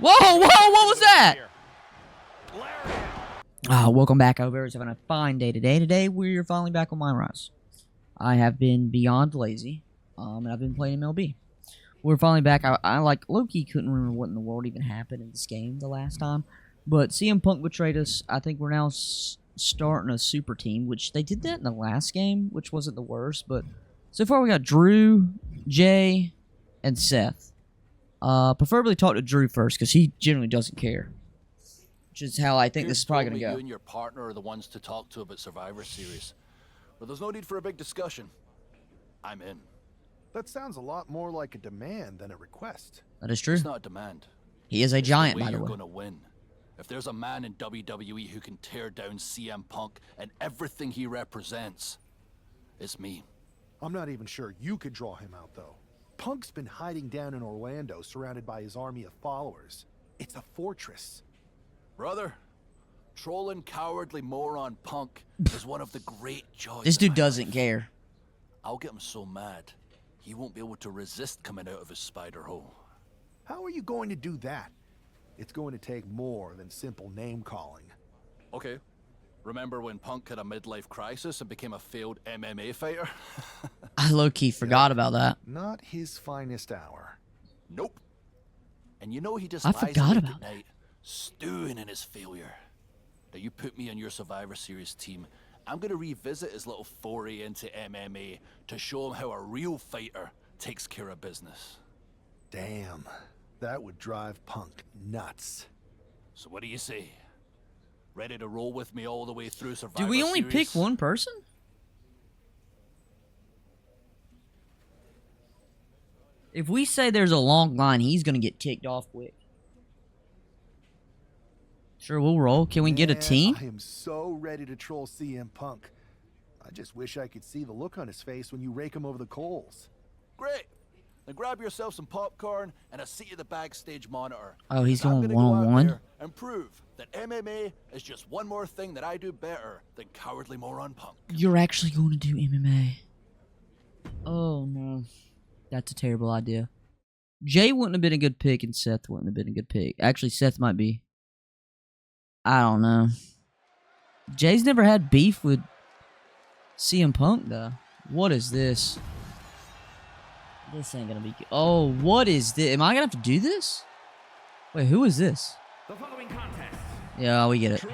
Whoa, whoa, what was that? Welcome back, everybody's having a fine day today. Today, we're finally back on MyRise. I have been beyond lazy, and I've been playing MLB. We're finally back. I like, low-key couldn't remember what in the world even happened in this game the last time. But CM Punk betrayed us. I think we're now starting a super team, which they did that in the last game, which wasn't the worst. But so far, we got Drew, Jay, and Seth. Preferably talk to Drew first, because he generally doesn't care. Which is how I think this is probably going to go. You and your partner are the ones to talk to about Survivor Series. But there's no need for a big discussion. I'm in. That sounds a lot more like a demand than a request. That is true. It's not a demand. He is a giant, by the You're way. going to win. If there's a man in WWE who can tear down CM Punk and everything he represents, it's me. I'm not even sure you could draw him out, though. Punk's been hiding down in Orlando, surrounded by his army of followers. It's a fortress. Brother, trolling cowardly moron Punk is one of the great joys. This dude of my doesn't life. care. I'll get him so mad, he won't be able to resist coming out of his spider hole. How are you going to do that? It's going to take more than simple name-calling. Okay. Remember when Punk had a midlife crisis and became a failed MMA fighter? I low-key forgot about that. Not his finest hour. Nope. And you know he just I lies forgot awake about at night, stewing in his failure. Now you put me on your Survivor Series team, I'm gonna revisit his little foray into MMA to show him how a real fighter takes care of business. Damn, that would drive Punk nuts. So what do you say? Ready to roll with me all the way through Survivor Do we only Series? pick one person? If we say there's a long line, he's gonna get ticked off quick. Sure, we'll roll. Can we get a team? I am so ready to troll CM Punk. I just wish I could see the look on his face when you rake him over the coals. Great. Then grab yourself some popcorn and a seat at the backstage monitor. Oh, he's I'm going gonna go out one-on-one? there and prove that MMA is just one more thing that I do better than cowardly moron Punk. You're actually going to do MMA. Oh, no. That's a terrible idea. Jay wouldn't have been a good pick, and Seth wouldn't have been a good pick. Actually, Seth might be. I don't know. Jay's never had beef with CM Punk, though. What is this? This ain't gonna be good. Oh, what is this? Am I gonna have to do this? Wait, who is this? The following contest. Yeah, we get it.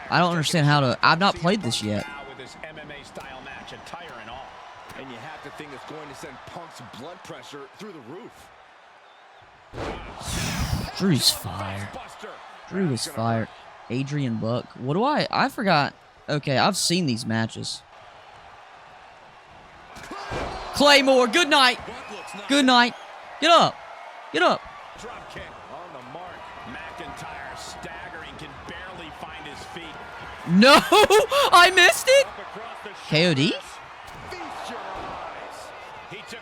I don't understand how to... I've not played this yet. With this MMA style match, attire and all. And you have to think it's going to send Punk's blood pressure through the roof. Drew's fired. Drew is fired. Adrian Buck. What do I forgot. Okay, I've seen these matches. Claymore, good night. Good night. Get up. Get up. Drop kick on the mark. McIntyre staggering, can barely find his feet. No, I missed it. Up across the KOD? Feast your eyes. He took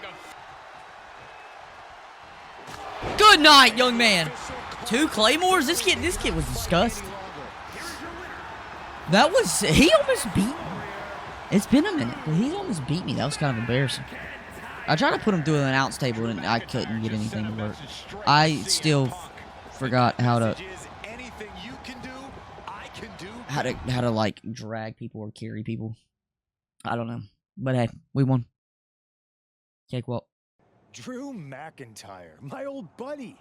a Good night, young man. 2 Claymores? This kid was disgusting. That was... He almost beat me. It's been a minute, but he almost beat me. That was kind of embarrassing. I tried to put him through an announce table, and I couldn't get anything to work. I still forgot how to like drag people or carry people. I don't know, but hey, we won. Cakewalk. Drew McIntyre, my old buddy.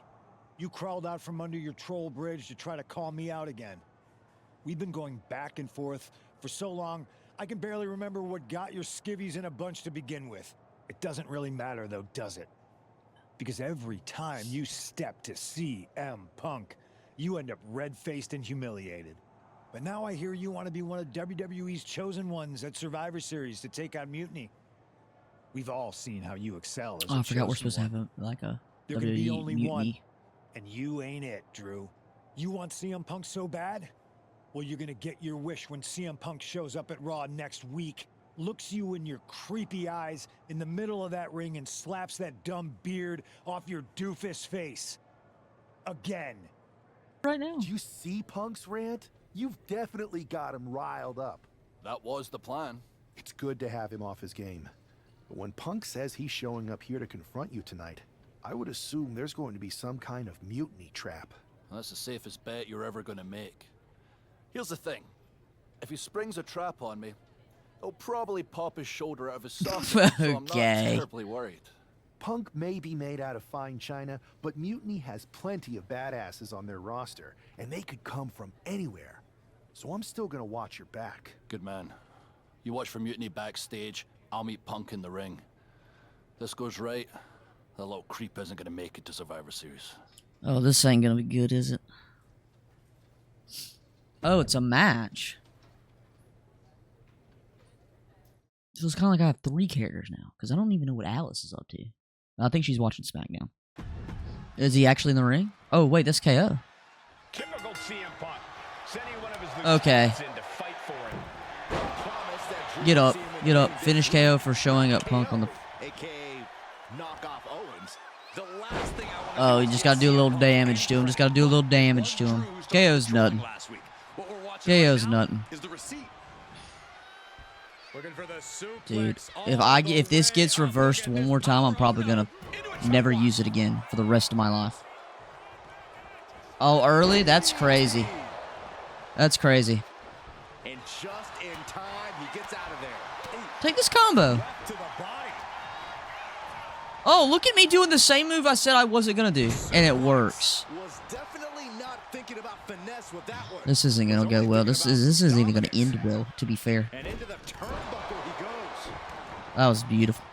You crawled out from under your troll bridge to try to call me out again. We've been going back and forth for so long, I can barely remember what got your skivvies in a bunch to begin with. It doesn't really matter though, does it? Because every time you step to CM Punk, you end up red-faced and humiliated. But now I hear you want to be one of WWE's chosen ones at Survivor Series to take on Mutiny. We've all seen how you excel as I forgot we're supposed to have a there can be WWE only mutiny. one, and you ain't it, Drew. You want CM Punk so bad? Well, you're gonna get your wish when CM Punk shows up at Raw next week, looks you in your creepy eyes in the middle of that ring and slaps that dumb beard off your doofus face. Again. Right now. Do you see Punk's rant? You've definitely got him riled up. That was the plan. It's good to have him off his game. But when Punk says he's showing up here to confront you tonight, I would assume there's going to be some kind of mutiny trap. That's the safest bet you're ever gonna make. Here's the thing. If he springs a trap on me, he'll probably pop his shoulder out of his socket, so I'm not Okay. terribly worried. Punk may be made out of fine china, but Mutiny has plenty of badasses on their roster, and they could come from anywhere. So I'm still gonna watch your back. Good man. You watch for Mutiny backstage, I'll meet Punk in the ring. This goes right, that little creep isn't gonna make it to Survivor Series. Oh, this ain't gonna be good, is it? Oh, it's a match. So it's kind of like I have 3 characters now, because I don't even know what Alice is up to. I think she's watching SmackDown. Is he actually in the ring? Oh, wait, that's KO. Typical CM Punk. Sending one of his Okay. lieutenants in to fight for him. Promise that Drew Get up, will see him get in up. the Finish division. KO for showing up Punk on the... AKA knockoff Owens. The last thing I want Oh, you just gotta do a little damage to him. Just gotta do a little damage to him. KO's nothing. KO's nothing. is the receipt. Looking for the suplex. Dude, all if the this way gets up reversed again. one This more time, I'm power probably gonna into a never chop use it again for the rest of my life. Oh, early? That's crazy. That's crazy. And just in time, he gets out of there. Take this combo. Left to the body. Oh, look at me doing the same move I said I wasn't gonna do, and it works. Was definitely not thinking about finesse with that one. This isn't gonna go well. This isn't even gonna end well, to be fair. And into the turnbuckle he goes. That was beautiful.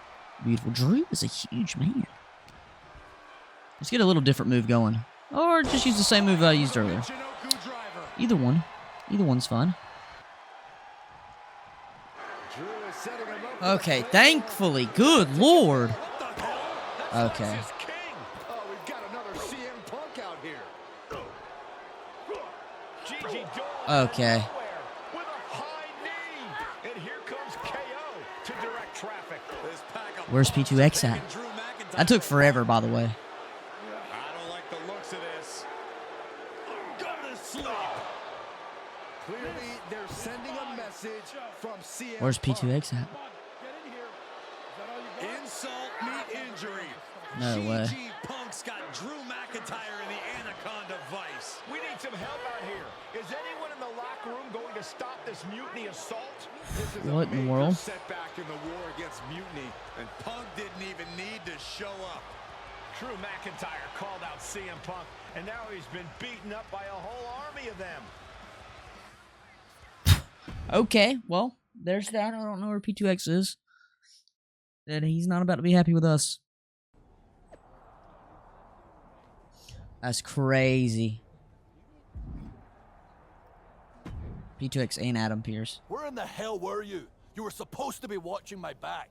Beautiful. Drew is a huge man. Let's get a little different move going. Or just use the same move I used earlier. Chinoku driver. Either one. Either one's fine. Drew is setting him up. Okay, thankfully. Good lord. What the hell? Okay. This is king. Oh, we've got another CM Punk out here. Gigi Dolan Okay. with a high knee. And here comes KO to direct traffic. This pack of Where's P2X at? Drew McIntyre. That took forever, by the way. I don't like the looks of this. Go to sleep. Clearly, they're sending a message from CM Where's Punk. P2X at? Insult meet injury. No way. GG Punk's got Drew McIntyre in the Anaconda Vice. We need some help out here. Is anyone in the locker room going to stop this mutiny assault? This is What a in the major world? setback in the war against mutiny, and Punk didn't even need to show up. Drew McIntyre called out CM Punk, and now he's been beaten up by a whole army of them. Okay, well, there's that. I don't know where P2X is. And he's not about to be happy with us. That's crazy. P2X ain't Adam Pearce. Where in the hell were you? You were supposed to be watching my back.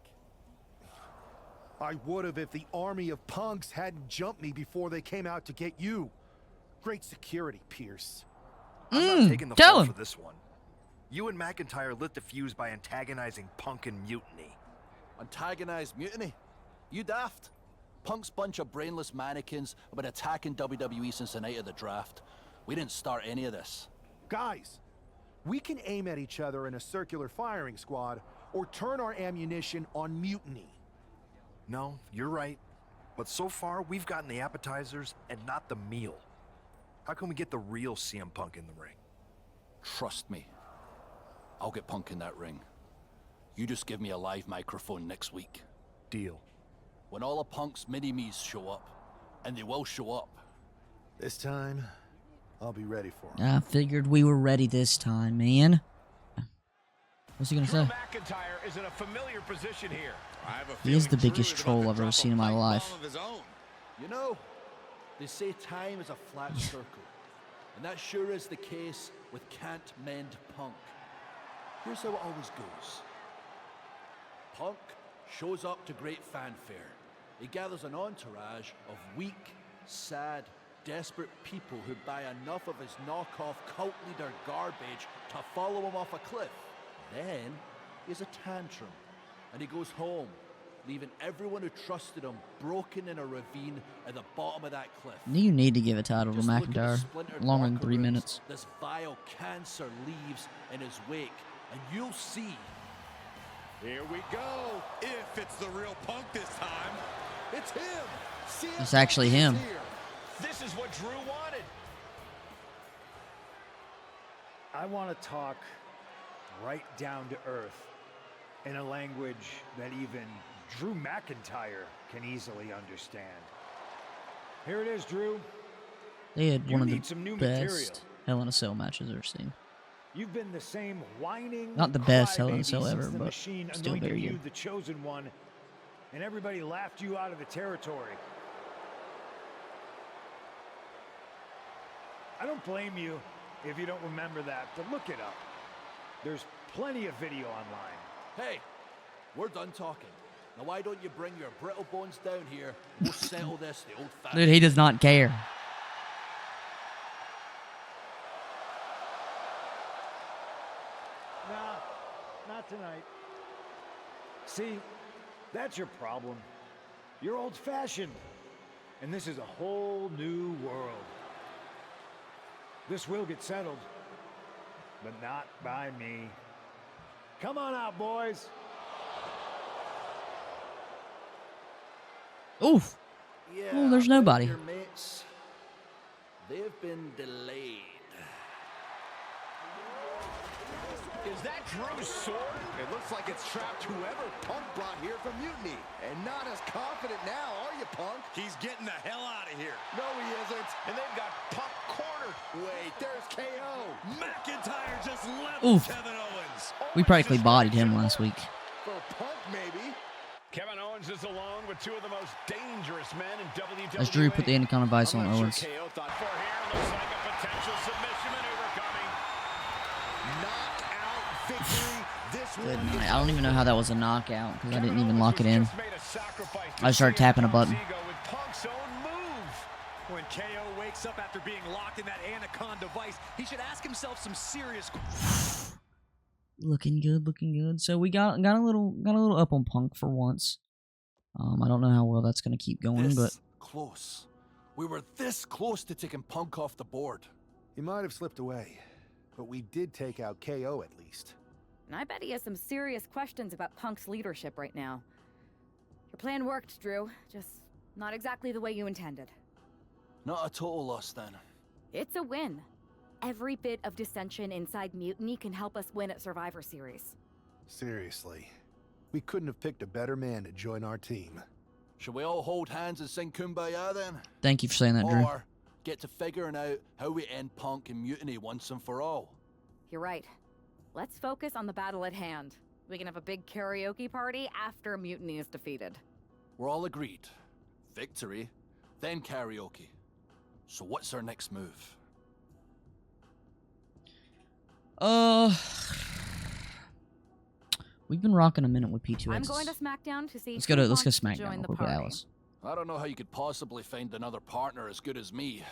I would have if the army of punks hadn't jumped me before they came out to get you. Great security, Pierce. I'm not taking the tell fall him. for this one. You and McIntyre lit the fuse by antagonizing Punk and Mutiny. Antagonized Mutiny? You daft? Punk's bunch of brainless mannequins have been attacking WWE since the night of the draft. We didn't start any of this. Guys, we can aim at each other in a circular firing squad or turn our ammunition on Mutiny. No, you're right. But so far, we've gotten the appetizers and not the meal. How can we get the real CM Punk in the ring? Trust me. I'll get Punk in that ring. You just give me a live microphone next week. Deal. When all of Punk's mini-me's show up, and they will show up. This time, I'll be ready for him. I figured we were ready this time, man. What's he gonna Drew say? McIntyre is in a familiar position here. He is the biggest troll I've ever seen in my life. You know, they say time is a flat circle. And that sure is the case with Can't Mend Punk. Here's how it always goes. Punk shows up to great fanfare. He gathers an entourage of weak, sad, desperate people who buy enough of his knockoff cult leader garbage to follow him off a cliff. Then he has a tantrum and he goes home, leaving everyone who trusted him broken in a ravine at the bottom of that cliff. You need to give a title to Just look at the McIntyre. splintered Longer than locker 3 rooms minutes. This vile cancer leaves in his wake, and you'll see. Here we go. If it's the real Punk this time, it's him. CM It's actually Punk is him. here. This is what Drew wanted. I want to talk right down to earth in a language that even Drew McIntyre can easily understand. Here it is, Drew. They had You one of need some new the material. best Hell in a Cell matches I've ever seen. You've been the same whining, Not the best Hell in a crybaby Cell since ever, the but machine still anointed very you good. the chosen one, and everybody laughed you out of the territory. I don't blame you if you don't remember that, but look it up. There's plenty of video online. Hey, we're done talking. Now why don't you bring your brittle bones down here? We'll settle this the old-fashioned. Dude, he does not care. Nah, not tonight. See, that's your problem. You're old-fashioned, and this is a whole new world. This will get settled, but not by me. Come on out, boys. Oof. Yeah, Oh, there's about nobody. Your mates, they've been delayed. Is that Drew's sword? It looks like it's trapped whoever Punk brought here from Mutiny. And not as confident now, are you, Punk? He's getting the hell out of here. No, he isn't. And they've got Punk cornered. Wait, there's KO. McIntyre just left Oof. Kevin Owens. We practically bodied him last week. For Punk, maybe. Kevin Owens is alone with two of the most dangerous men in WWE. As Drew put the Anaconda Vice on I'm not Owens. sure KO thought for here. Looks like a potential submission maneuver coming. Knockout victory. This Good one night. I don't even know how that was a knockout because I didn't even Owens lock it was in. just made a sacrifice to I started save tapping a Punk's button. ego with Punk's own move. When KO wakes up after being locked in that Anaconda Vice, he should ask himself some serious Looking good, looking good. So we got a little up on Punk for once. I don't know how well that's gonna keep going, but This close. We were this close to taking Punk off the board. He might have slipped away, but we did take out KO at least. And I bet he has some serious questions about Punk's leadership right now. Your plan worked, Drew. Just not exactly the way you intended. Not a total loss then. It's a win. Every bit of dissension inside Mutiny can help us win at Survivor Series. Seriously. We couldn't have picked a better man to join our team. Should we all hold hands and sing Kumbaya then? thank you for saying that, Drew. Or get to figuring out how we end Punk and Mutiny once and for all? You're right. Let's focus on the battle at hand. We can have a big karaoke party after Mutiny is defeated. We're all agreed. Victory, then karaoke. So what's our next move? We've been rocking a minute with P2X. I'm going to SmackDown to see Let's who go wants to SmackDown join real the quick with party. Alice. I don't know how you could possibly find another partner as good as me,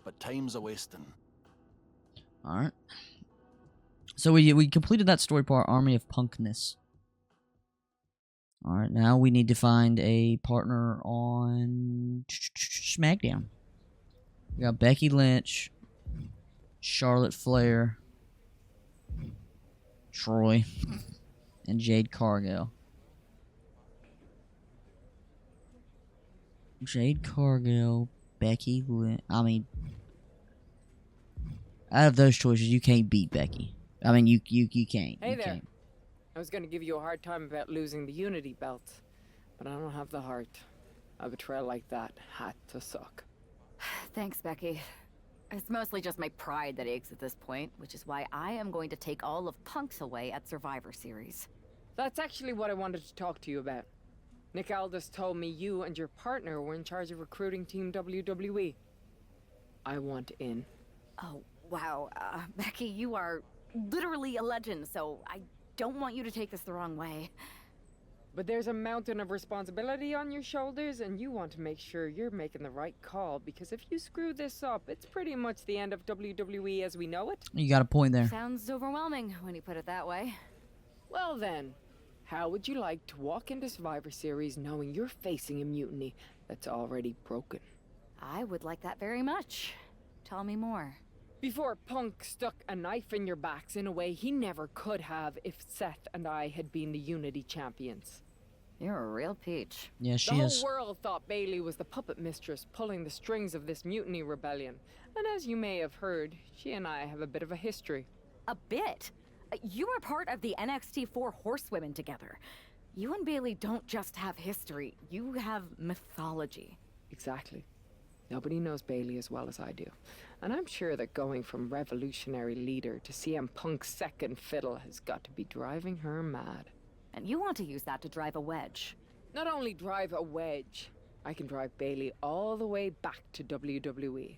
but time's a wasting. All right. So we completed that story part, Army of Punkness. All right, now we need to find a partner on SmackDown. We got Becky Lynch, Charlotte Flair, Troy, and Jade Cargill. Jade Cargill, Becky Lynch. I mean, out of those choices, you can't beat Becky. I mean, you can't. Hey you there. Can't. I was gonna give you a hard time about losing the Unity belt, but I don't have the heart. A betrayal like that had to suck. Thanks, Becky. It's mostly just my pride that aches at this point, which is why I am going to take all of Punk's away at Survivor Series. That's actually what I wanted to talk to you about. Nick Aldis told me you and your partner were in charge of recruiting Team WWE. I want in. Oh, wow. Becky, you are literally a legend, so I don't want you to take this the wrong way. But there's a mountain of responsibility on your shoulders, and you want to make sure you're making the right call, because if you screw this up, it's pretty much the end of WWE as we know it. You got a point there. Sounds overwhelming when you put it that way. Well then, how would you like to walk into Survivor Series knowing you're facing a mutiny that's already broken? I would like that very much. Tell me more. Before Punk stuck a knife in your backs in a way he never could have if Seth and I had been the Unity champions. You're a real peach. Yeah, she The whole is. world thought Bailey was the puppet mistress pulling the strings of this mutiny rebellion. And as you may have heard, she and I have a bit of a history. A bit. You were part of the NXT 4 Horsewomen together. You and Bailey don't just have history, you have mythology. Exactly. Nobody knows Bailey as well as I do. And I'm sure that going from revolutionary leader to CM Punk's second fiddle has got to be driving her mad. And you want to use that to drive a wedge. Not only drive a wedge, I can drive Bailey all the way back to WWE.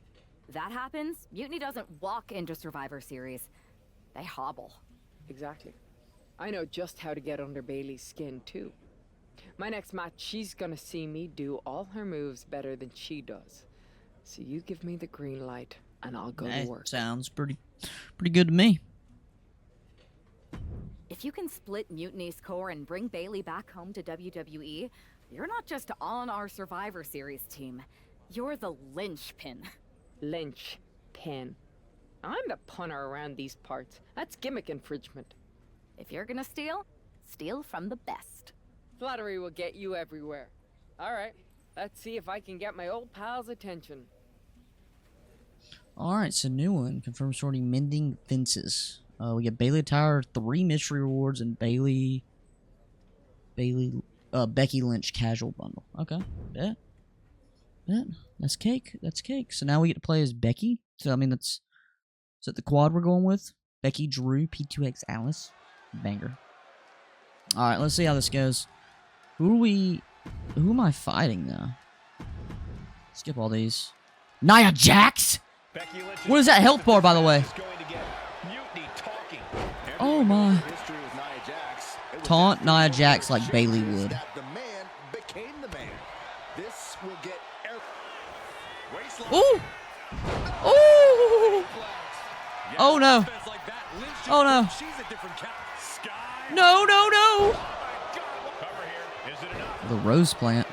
That happens, Mutiny doesn't walk into Survivor Series. They hobble. Exactly. I know just how to get under Bailey's skin, too. My next match, she's gonna see me do all her moves better than she does. So you give me the green light, and I'll go to work. Sounds pretty good to me. If you can split Mutiny's core and bring Bailey back home to WWE, you're not just on our Survivor Series team. You're the linchpin. Linchpin. I'm the punter around these parts. That's gimmick infringement. If you're gonna steal, steal from the best. Flattery will get you everywhere. All right, let's see if I can get my old pal's attention. Alright, so new one. Confirmed sorting mending fences. We get Bailey Tower, 3 mystery rewards, and Becky Lynch casual bundle. Okay, bet. That's cake. That's cake. So now we get to play as Becky. So I mean, is that the quad we're going with? Becky, Drew, P2X, Alice. Banger. Alright, let's see how this goes. Who am I fighting now? Skip all these. Nia Jax? What is that health bar, by the way? Oh my. Taunt Nia Jax like Bailey would. Ooh! Ooh! Oh no. Oh no. No, no, no! The rose plant.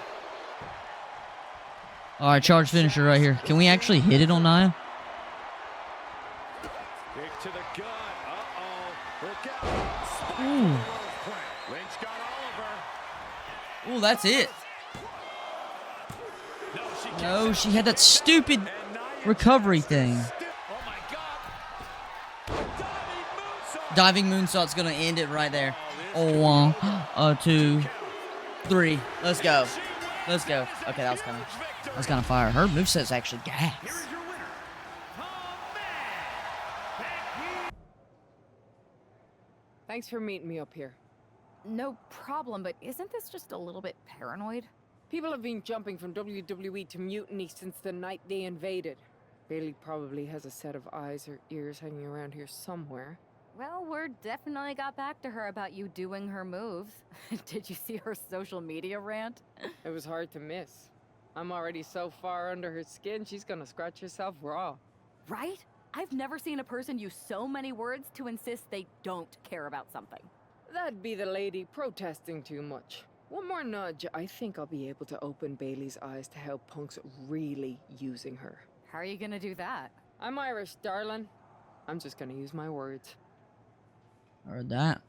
Alright, charge finisher right here. Can we actually hit it on Nia? Ooh. Ooh, that's it. No, she had that stupid recovery thing. Diving moonsault's gonna end it right there. Oh, 1, 2, 3. Let's go. Let's go. Okay, that was kind of fire. Her moveset's actually gas. Thanks for meeting me up here. No problem, but isn't this just a little bit paranoid? People have been jumping from WWE to Mutiny since the night they invaded. Bailey probably has a set of eyes or ears hanging around here somewhere. Well, word definitely got back to her about you doing her moves. Did you see her social media rant? It was hard to miss. I'm already so far under her skin, she's gonna scratch herself raw. Right? I've never seen a person use so many words to insist they don't care about something. That'd be the lady protesting too much. One more nudge, I think I'll be able to open Bailey's eyes to how Punk's really using her. How are you gonna do that? I'm Irish, darling. I'm just gonna use my words. Heard that.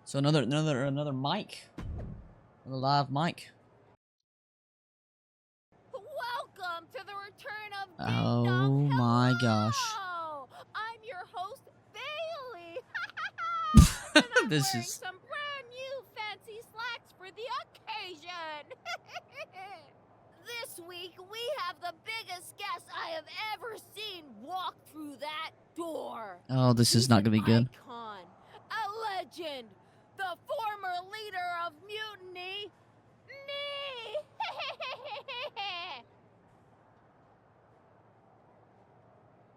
So another mic. Another live mic. Welcome to the return of Oh my gosh. I'm your host, Bailey. And This wearing is some brand new fancy slacks for the occasion. This week we have the biggest guest I have ever seen walk through that door. Oh, this is not gonna be good. Icon, a legend, the former leader of Mutiny, me.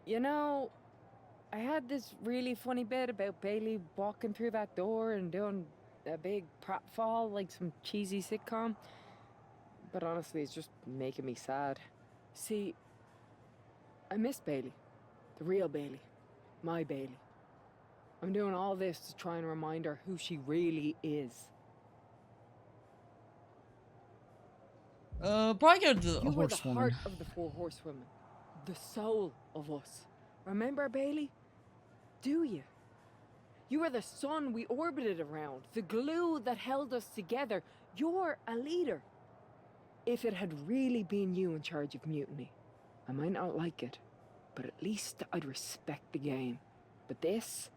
You know, I had this really funny bit about Bailey walking through that door and doing a big pratfall like some cheesy sitcom. But honestly, it's just making me sad. See, I miss Bailey. The real Bailey. My Bailey. I'm doing all this to try and remind her who she really is. Probably go to the You were the horsewoman. heart of the 4 horsewomen. The soul of us. Remember, Bailey? Do you? You were the sun we orbited around. The glue that held us together. You're a leader. If it had really been you in charge of Mutiny, I might not like it, but at least I'd respect the game. But this,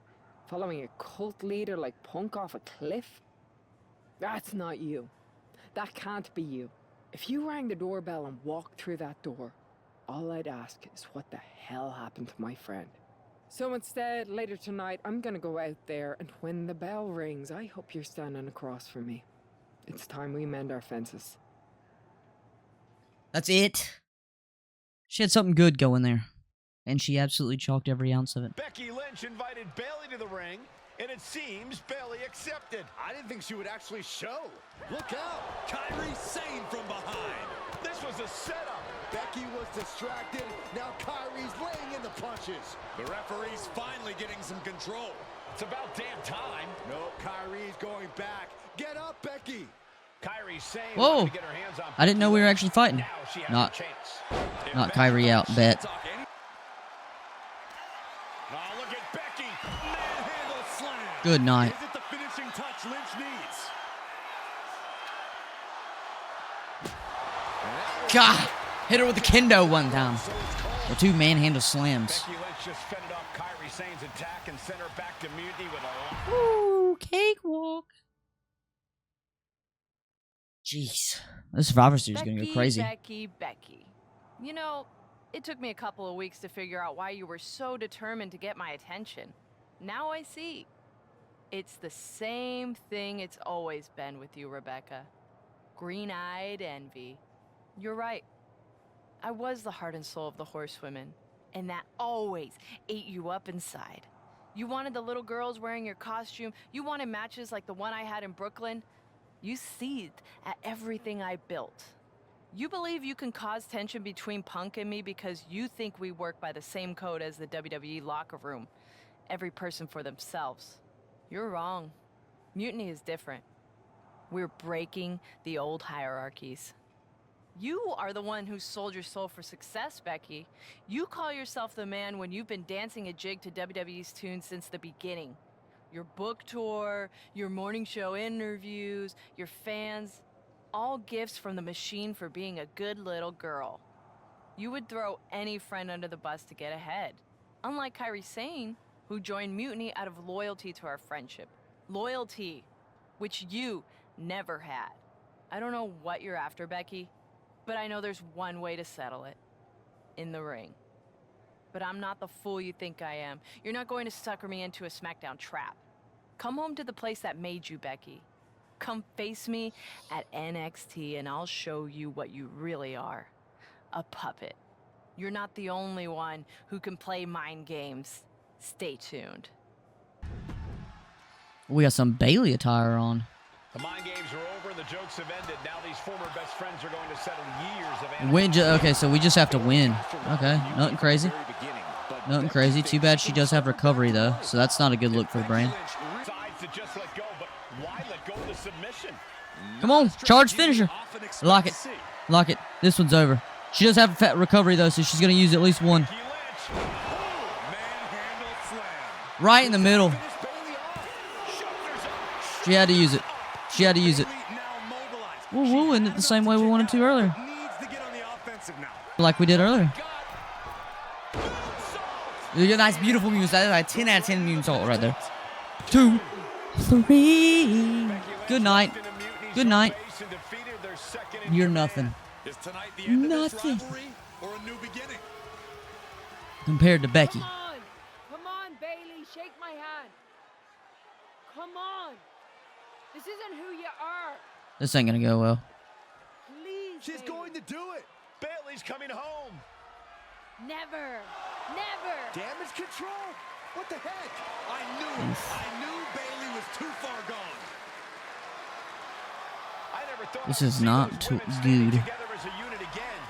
Following a cult leader like Punk off a cliff? That's not you. That can't be you. If you rang the doorbell and walked through that door, all I'd ask is what the hell happened to my friend. So instead, later tonight, I'm gonna go out there, and when the bell rings, I hope you're standing across from me. It's time we mend our fences. That's it. She had something good going there. And she absolutely chalked every ounce of it. Becky Lynch invited Bayley to the ring, and it seems Bayley accepted. I didn't think she would actually show. Look out! Kyrie Sane from behind. This was a setup. Becky was distracted. Now Kyrie's laying in the punches. The referee's finally getting some control. It's about damn time. No, Kyrie's going back. Get up, Becky. Kyrie Sane Whoa! to get her hands on I didn't know we were actually fighting. Now she has Not, a chance. not Kyrie out, bet. Oh, look at Becky. Manhandle slam. Good night. Is it the finishing touch Lynch needs? God! Hit her with the kendo one time. Or 2 manhandle slams. Becky Lynch just fended off Kyrie Sane's attack and sent her back to Mutiny with a... Ooh, cakewalk. Jeez. This Survivor Series is going to go crazy. Becky. You know, it took me a couple of weeks to figure out why you were so determined to get my attention. Now I see. It's the same thing it's always been with you, Rebecca. Green-eyed envy. You're right. I was the heart and soul of the Horsewomen, and that always ate you up inside. You wanted the little girls wearing your costume. You wanted matches like the one I had in Brooklyn. You seethed at everything I built. You believe you can cause tension between Punk and me because you think we work by the same code as the WWE locker room. Every person for themselves. You're wrong. Mutiny is different. We're breaking the old hierarchies. You are the one who sold your soul for success, Becky. You call yourself the man when you've been dancing a jig to WWE's tune since the beginning. Your book tour, your morning show interviews, your fans, all gifts from the machine for being a good little girl. You would throw any friend under the bus to get ahead. Unlike Kyrie Sane, who joined Mutiny out of loyalty to our friendship. Loyalty, which you never had. I don't know what you're after, Becky, but I know there's one way to settle it. In the ring. But I'm not the fool you think I am. You're not going to sucker me into a SmackDown trap. Come home to the place that made you, Becky. Come face me at NXT and I'll show you what you really are. A puppet. You're not the only one who can play mind games. Stay tuned. We got some Bayley attire on. The mind games are over and the jokes have ended. Now these former best friends are going to settle years of... Win. Okay, so we just have to win. Okay, nothing crazy. Nothing crazy. Too bad she does have recovery, though, so that's not a good look for the brand. Come on, charge finisher. Lock it. Lock it. This one's over. She does have fat recovery, though, so she's going to use at least one. Right in the middle. She had to use it. She had to use it. We're in it the same way we wanted to earlier. Like we did earlier. You get a nice, beautiful muse. That is like 10 out of 10 muse salt right there. 2, 3. Good night. Good night. You're nothing. Nothing. Compared to Becky. Come on, Bayley. Shake my hand. Come on. This isn't who you are. This ain't gonna go well. Please, She's Bayley. going to do it. Bayley's coming home. Never. Never. Damage control? What the heck? I knew Bayley was too far gone. I never thought This is not too good. together as a unit again.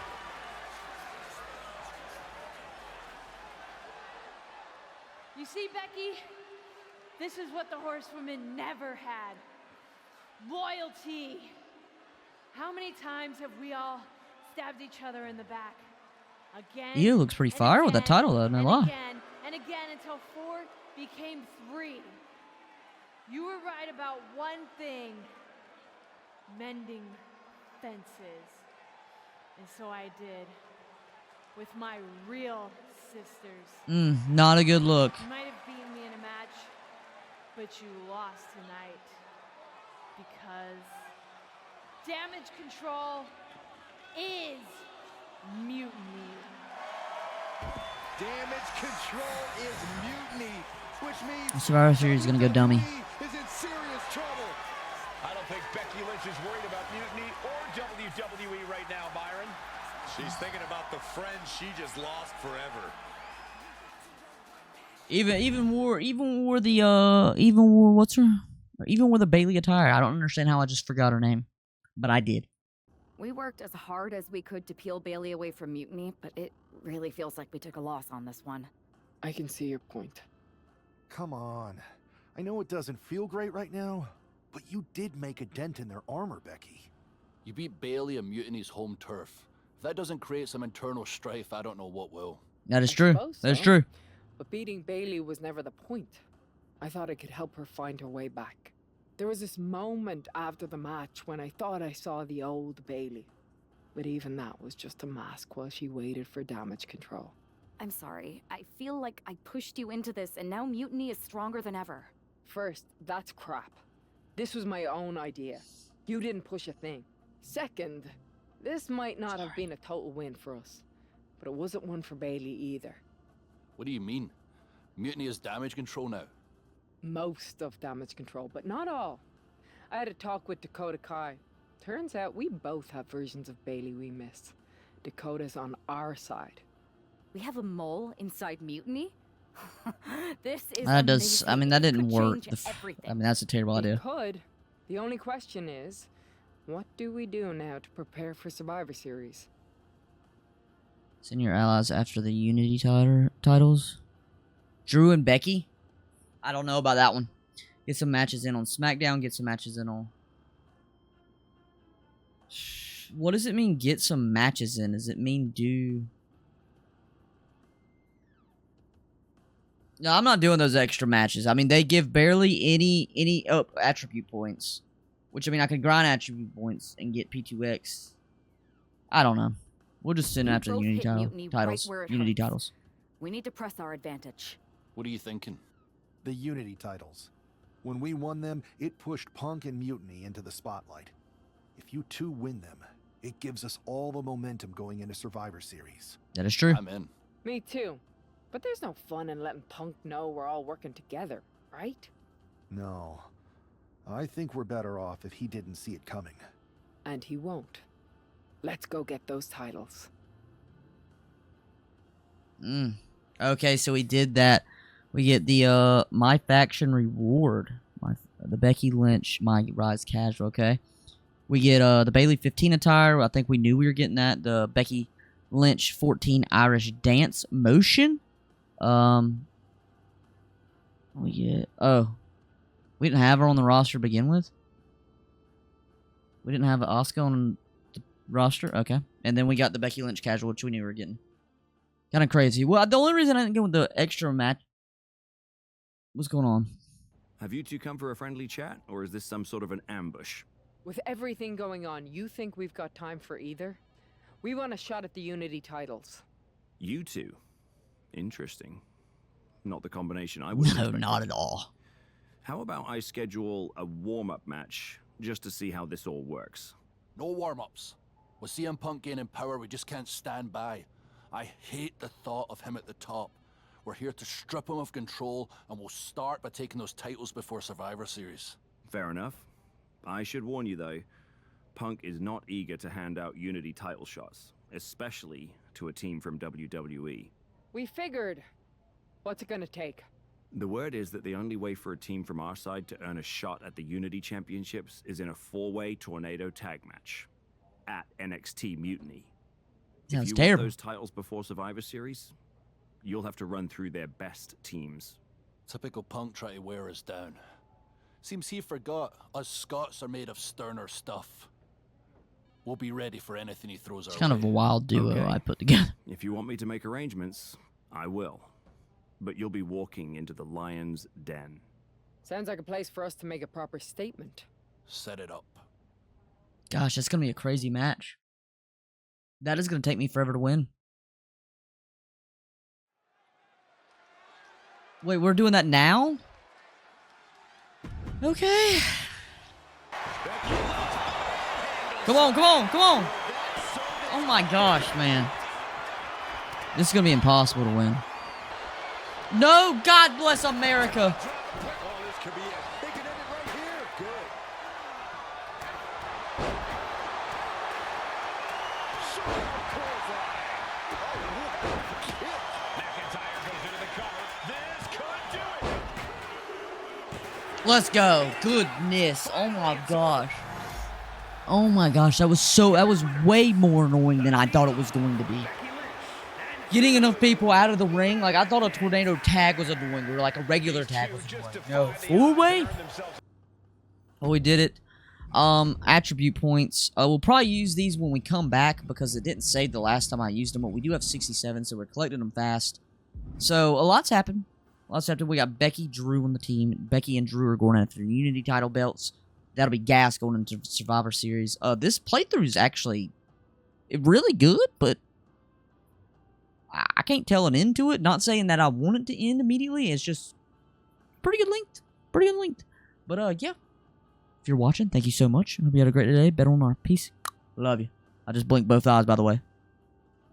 You see, Becky? This is what the Horsewomen never had. Loyalty. How many times have we all stabbed each other in the back? Again. You looks pretty fire with that title, though, no lie. Again and again until 4 became 3. You were right about one thing. Mending fences. And so I did. With my real sisters. Not a good look. You might have beaten me in a match, But you lost tonight because damage control is mutiny. Damage control is mutiny, which means Survivor Series is gonna go dummy. is in serious trouble. I don't think Becky Lynch is worried about mutiny or WWE right now, Byron. She's thinking about the friends she just lost forever. Even wore the Bailey attire. I don't understand how I just forgot her name, but I did. We worked as hard as we could to peel Bailey away from mutiny, but it really feels like we took a loss on this one. I can see your point. Come on. I know it doesn't feel great right now, but you did make a dent in their armor, Becky. You beat Bailey on Mutiny's home turf. If that doesn't create some internal strife, I don't know what will. That is true. suppose That is so. true. But beating Bailey was never the point. I thought it could help her find her way back. There was this moment after the match when I thought I saw the old Bailey. But even that was just a mask while she waited for damage control. I'm sorry. I feel like I pushed you into this, and now mutiny is stronger than ever. First, that's crap. This was my own idea. You didn't push a thing. Second, this might not have been a total win for us. But it wasn't one for Bailey either. What do you mean? Mutiny is damage control now? Most of damage control, but not all. I had a talk with Dakota Kai. Turns out we both have versions of Bailey we miss. Dakota's on our side. We have a mole inside mutiny? This is That does. I mean, that amazing. It didn't could work. change everything. I mean, that's a terrible We idea. could. The only question is, what do we do now to prepare for Survivor Series? Send your allies after the Unity titles. Drew and Becky? I don't know about that one. Get some matches in on SmackDown. Get some matches in on... What does it mean, get some matches in? Does it mean do... No, I'm not doing those extra matches. I mean, they give barely any attribute points. Which, I mean, I could grind attribute points and get P2X. I don't know. We'll just send We after the both Unity hit mutiny right titles. where it Unity hurts. titles. We need to press our advantage. What are you thinking? The Unity titles. When we won them, it pushed Punk and Mutiny into the spotlight. If you two win them, it gives us all the momentum going into Survivor Series. That is true. I'm in. Me too. But there's no fun in letting Punk know we're all working together, right? No. I think we're better off if he didn't see it coming. And he won't. Let's go get those titles. Okay, so we did that. We get the My Faction reward. The Becky Lynch MyRise casual, okay? We get the Bailey 15 attire. I think we knew we were getting that. The Becky Lynch 14 Irish dance motion. We get... Oh. We didn't have her on the roster to begin with? We didn't have Asuka on the roster? Okay. And then we got the Becky Lynch casual, which we knew we were getting. Kind of crazy. Well, the only reason I didn't go with the extra match... What's going on? Have you two come for a friendly chat, or is this some sort of an ambush? With everything going on, you think we've got time for either? We want a shot at the Unity titles. You two? Interesting. Not the combination I would. No, not at all. How about I schedule a warm-up match, just to see how this all works? No warm-ups. With CM Punk gaining power, we just can't stand by. I hate the thought of him at the top. We're here to strip him of control, and we'll start by taking those titles before Survivor Series. Fair enough. I should warn you, though, Punk is not eager to hand out Unity title shots, especially to a team from WWE. We figured. What's it gonna take? The word is that the only way for a team from our side to earn a shot at the Unity Championships is in a 4-way tornado tag match at NXT Mutiny. Sounds if you terrible. want those titles before Survivor Series, you'll have to run through their best teams. Typical Punk try to wear us down. Seems he forgot us Scots are made of sterner stuff. We'll be ready for anything he throws our It's kind way. of a wild duo Okay. I put together. If you want me to make arrangements, I will. But you'll be walking into the lion's den. Sounds like a place for us to make a proper statement. Set it up. Gosh, that's going to be a crazy match. That is going to take me forever to win. Wait, we're doing that now? Okay. Come on, come on, come on. Oh my gosh, man. This is going to be impossible to win. No, God bless America. Let's go. Goodness. Oh my gosh. Oh my gosh. That was way more annoying than I thought it was going to be. Getting enough people out of the ring, like I thought a tornado tag was annoying, or like a regular tag was annoying. No, four-way? Oh, we did it. Attribute points. We'll probably use these when we come back because it didn't save the last time I used them, but we do have 67, so we're collecting them fast. So, a lot's happened. We got Becky, Drew on the team. Becky and Drew are going after the Unity title belts. That'll be gas going into Survivor Series. This playthrough is actually really good, but I can't tell an end to it. Not saying that I want it to end immediately. It's just pretty good length. But, yeah. If you're watching, thank you so much. I hope you had a great day. Bet on our peace. Love you. I just blinked both eyes, by the way.